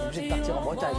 Obligé de partir en Bretagne.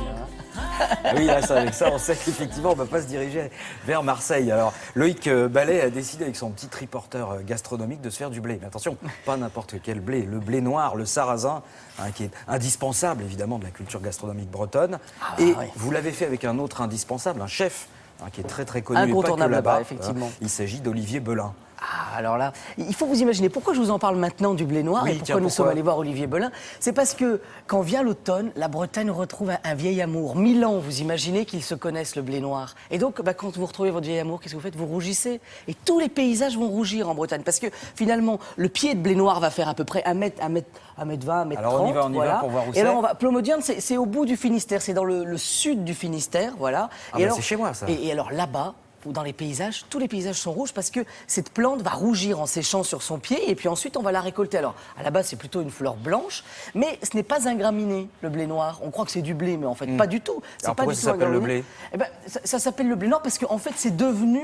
Oui, là, avec ça, on sait qu'effectivement, on ne va pas se diriger vers Marseille. Alors, Loïc Ballet a décidé avec son petit triporteur gastronomique de se faire du blé. Mais attention, pas n'importe quel blé. Le blé noir, le sarrasin, hein, qui est indispensable, évidemment, de la culture gastronomique bretonne. Et vous l'avez fait avec un autre indispensable, un chef, hein, qui est très très connu. Incontournable là-bas, effectivement. Il s'agit d'Olivier Belin. Ah, alors là, il faut vous imaginer pourquoi je vous en parle maintenant du blé noir et pourquoi nous sommes allés voir Olivier Belin. C'est parce que quand vient l'automne, la Bretagne retrouve un vieil amour. 1000 ans, vous imaginez qu'ils se connaissent, le blé noir. Et donc, quand vous retrouvez votre vieil amour, qu'est-ce que vous faites? Vous rougissez. Et tous les paysages vont rougir en Bretagne. Parce que finalement, le pied de blé noir va faire à peu près 1 mètre 20, 1 mètre 30. Alors on y va pour voir où c'est. Et alors, Plomodierne, c'est au bout du Finistère, c'est dans le sud du Finistère, voilà. Ah, bah c'est chez moi, ça. Et alors là-bas, dans les paysages, tous les paysages sont rouges parce que cette plante va rougir en séchant sur son pied et puis ensuite on va la récolter. Alors à la base c'est plutôt une fleur blanche, mais ce n'est pas un graminé, le blé noir. On croit que c'est du blé, mais en fait pas du tout. Alors pourquoi ça s'appelle le blé? Eh ben, ça s'appelle le blé noir parce qu'en fait c'est devenu,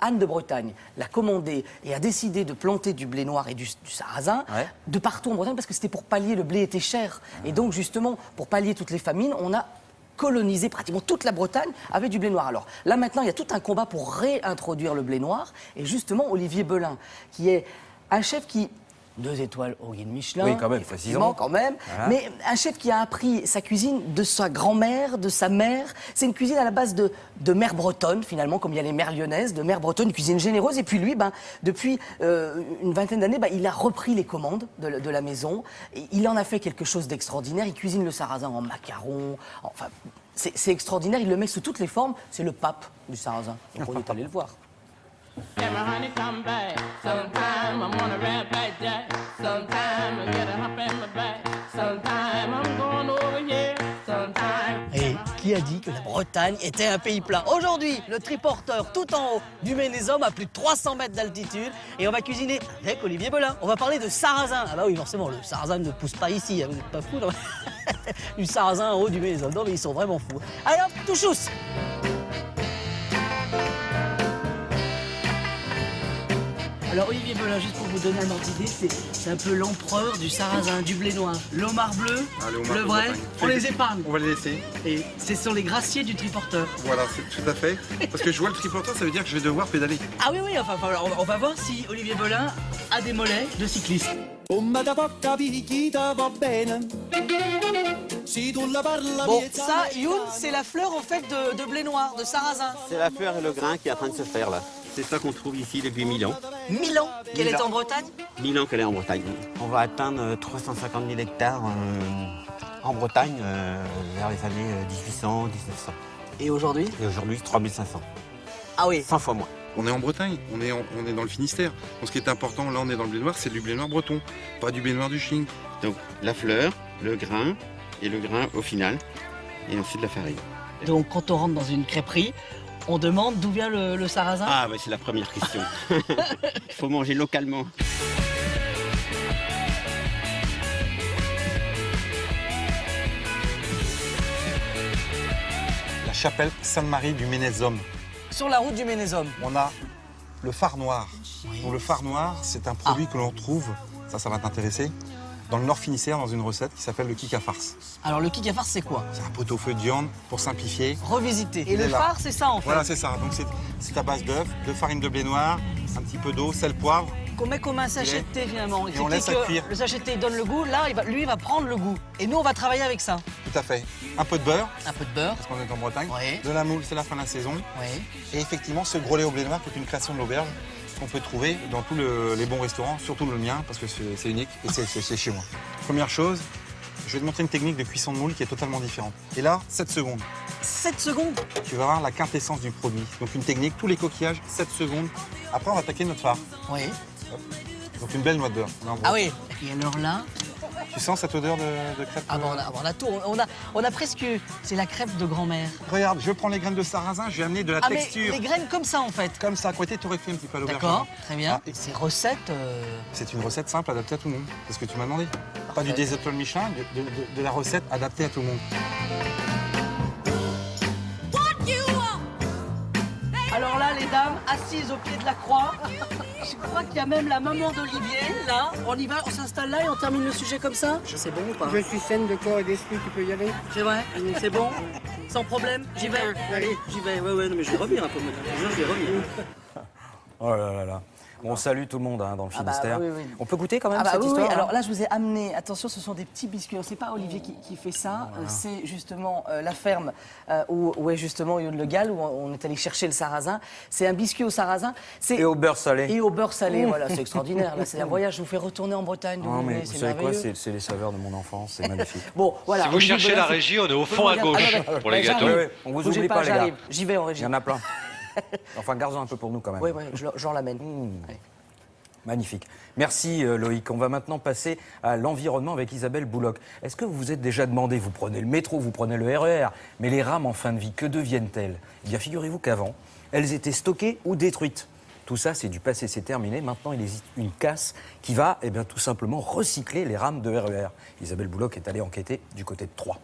Anne de Bretagne l'a commandé et a décidé de planter du blé noir et du sarrasin de partout en Bretagne parce que c'était pour pallier, le blé était cher. Et donc justement pour pallier toutes les famines, on a colonisé pratiquement toute la Bretagne avec du blé noir. Alors là maintenant, il y a tout un combat pour réintroduire le blé noir. Et justement, Olivier Belin, qui est un chef qui... 2 étoiles au guide Michelin. Oui, quand même, précisément. Quand même. Voilà. Mais un chef qui a appris sa cuisine de sa grand-mère, de sa mère. C'est une cuisine à la base de mère bretonne, finalement, comme il y a les mères lyonnaises, de mère bretonne, une cuisine généreuse. Et puis lui, depuis une vingtaine d'années, il a repris les commandes de la maison. Et il en a fait quelque chose d'extraordinaire. Il cuisine le sarrasin en macarons. Enfin, c'est extraordinaire. Il le met sous toutes les formes. C'est le pape du sarrasin. Donc on est allé le voir. Et qui a dit que la Bretagne était un pays plat? Aujourd'hui, le triporteur tout en haut du Ménézum à plus de 300 mètres d'altitude et on va cuisiner avec Olivier Belin. On va parler de sarrasin. Ah bah oui, forcément, le sarrasin ne pousse pas ici, hein, vous n'êtes pas fous, non? Du sarrasin en haut du Ménézum. Non mais ils sont vraiment fous. Allez hop, touchous! Alors Olivier Belin, juste pour vous donner un ordre d'idée, c'est un peu l'empereur du sarrasin, du blé noir. L'homard bleu, le vrai, on les épargne. On va les laisser. Et ce sont les graciers du triporteur. Voilà, c'est tout à fait. Parce que je vois le triporteur, ça veut dire que je vais devoir pédaler. Ah oui, enfin, on va voir si Olivier Belin a des mollets de cycliste. Bon, ça, Youn, c'est la fleur en fait de blé noir, de sarrasin. C'est la fleur et le grain qui est en train de se faire là. C'est ça qu'on trouve ici depuis 1000 ans. 1000 ans qu'elle est en Bretagne? 1000 ans qu'elle est en Bretagne. On va atteindre 350 000 hectares en Bretagne vers les années 1800, 1900. Et aujourd'hui? Et aujourd'hui, 3500. Ah oui. 100 fois moins. On est en Bretagne, on est dans le Finistère. Donc ce qui est important, là on est dans le blé noir, c'est du blé noir breton, pas du blé noir du Chine. Donc la fleur, le grain, et le grain au final, et ensuite la farine. Donc quand on rentre dans une crêperie, on demande d'où vient le sarrasin? Ah bah c'est la première question. Il faut manger localement. La chapelle Sainte-Marie du Ménézum. Sur la route du Ménézum. On a le phare noir. Oui. Donc le phare noir, c'est un produit que l'on trouve, ça va t'intéresser, dans le Nord Finistère, dans une recette qui s'appelle le kik à farce. Alors le kik à farce, c'est quoi? C'est un pot-au-feu de viande, pour simplifier. Revisiter. Et le phare, c'est ça en fait? Voilà, c'est ça. Donc c'est à base d'œufs, de farine de blé noir, un petit peu d'eau, sel, poivre. Qu'on met comme un sachet de thé finalement. Et on laisse à cuire. Le sachet de thé donne le goût, là, lui, il va prendre le goût. Et nous, on va travailler avec ça. Tout à fait. Un peu de beurre. Un peu de beurre. Parce qu'on est en Bretagne. Oui. De la moule, c'est la fin de la saison. Oui. Et effectivement, ce gros lait au blé noir, qui est une création de l'auberge, qu'on peut trouver dans tous les bons restaurants, surtout le mien, parce que c'est unique et c'est chez moi. Première chose, je vais te montrer une technique de cuisson de moule qui est totalement différente. Et là, 7 secondes. 7 secondes? Tu vas voir la quintessence du produit. Donc une technique, tous les coquillages, 7 secondes. Après, on va attaquer notre phare. Oui. Hop. Donc une belle noix de beurre. Ah oui. Et alors là? Tu sens cette odeur de crêpe? Ah bon, on a tout. On a presque... C'est la crêpe de grand-mère. Regarde, je prends les graines de sarrasin, je vais amener de la texture. Mais les graines comme ça, en fait? Comme ça, à côté, tu aurais fait un petit peu à l'auberge. D'accord, très bien. Ah, et ces recettes... C'est une recette simple, adaptée à tout le monde. C'est ce que tu m'as demandé. Pas du des étoiles Michelin, de la recette adaptée à tout le monde. Alors là, les dames, assises au pied de la croix. Je crois qu'il y a même la maman d'Olivier, là. On y va, on s'installe là et on termine le sujet comme ça. C'est bon ou pas? Je suis saine de corps et d'esprit, tu peux y aller. C'est vrai? C'est bon? Sans problème? J'y vais? Allez, j'y vais. Ouais, non, mais je vais revenir un peu, madame. Je vais revenir. Oh là là là. Bon, on salue tout le monde dans le Finistère. oui. On peut goûter quand même Ah bah cette oui, histoire oui. hein Alors là, je vous ai amené, attention, ce sont des petits biscuits. C'est pas Olivier qui fait ça, c'est justement la ferme où est justement Youn Le Gall, où on est allé chercher le sarrasin. C'est un biscuit au sarrasin. Et au beurre salé. Et au beurre salé, voilà, c'est extraordinaire. Là, c'est un voyage, je vous fais retourner en Bretagne. Non, mais vous c'est savez quoi, merveilleux. c'est les saveurs de mon enfance, c'est magnifique. Bon, voilà. Si vous Olivier cherchez Belin, la régie, on est au fond à Regarde, gauche ah, pour les j'arrive. gâteaux. Oui, on vous Bougez oublie pas, les gars. j'arrive. J'y vais en régie. Il y en a plein. Enfin, gardons un peu pour nous quand même. Oui, j'en l'amène. Allez. Magnifique. Merci Loïc. On va maintenant passer à l'environnement avec Isabelle Bouloc. Est-ce que vous vous êtes déjà demandé, vous prenez le métro, vous prenez le RER, mais les rames en fin de vie, que deviennent-elles? Eh bien, figurez-vous qu'avant, elles étaient stockées ou détruites. Tout ça, c'est du passé, c'est terminé. Maintenant, il existe une casse qui va tout simplement recycler les rames de RER. Isabelle Bouloc est allée enquêter du côté de Troyes.